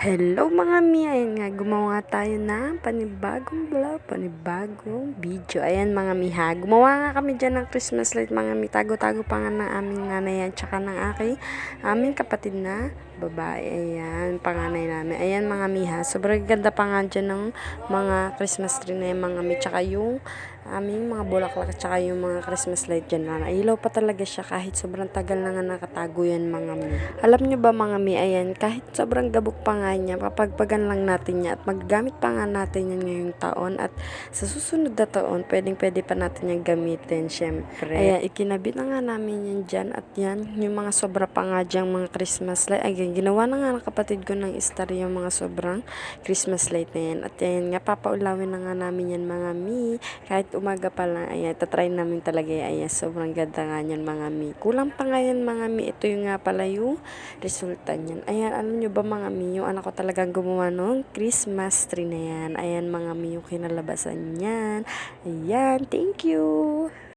Hello mga mi, ayan nga, gumawa tayo ng panibagong vlog, panibagong video. Ayan mga mi ha, gumawa nga kami dyan ng Christmas light mga mi, tago-tago pa nga ng aming nanay yan, tsaka ng aming kapatid na babae. Ayan, panganay namin. Ayan mga mi ha, sobrang ganda pa nga dyan ng mga Christmas tree na yan mga mi, tsaka yung aming mga bulaklak, tsaka yung mga Christmas light dyan na ilaw pa talaga siya kahit sobrang tagal na nga nakatago yan mga mi. Alam nyo ba mga mi, ayan, kahit sobrang gabok pa nga niya, papagpagan lang natin niya at magagamit pa nga natin yan ngayong taon at sa susunod na taon, pwede pa natin yan gamitin, syempre. Ayan, ikinabit na nga namin yan dyan at yan, yung mga sobra pa nga dyan, mga Christmas light. Again, ginawa na nga ng kapatid ko ng star yung mga sobrang Christmas light na yan. At yan nga, papaulawin na nga namin yan mga mi. Kahit umaga pa lang, ayan, tatry namin talaga yan. Ayan, sobrang ganda nga yan mga mi. Kulang pa nga yan mga mi. Ito yung nga pala yung resulta niyan. Ayan, alam nyo ba mga mi, yung anak ko talagang gumawa nung Christmas tree na yan. Ayan mga mi, yung kinalabasan niyan. Ayan, thank you!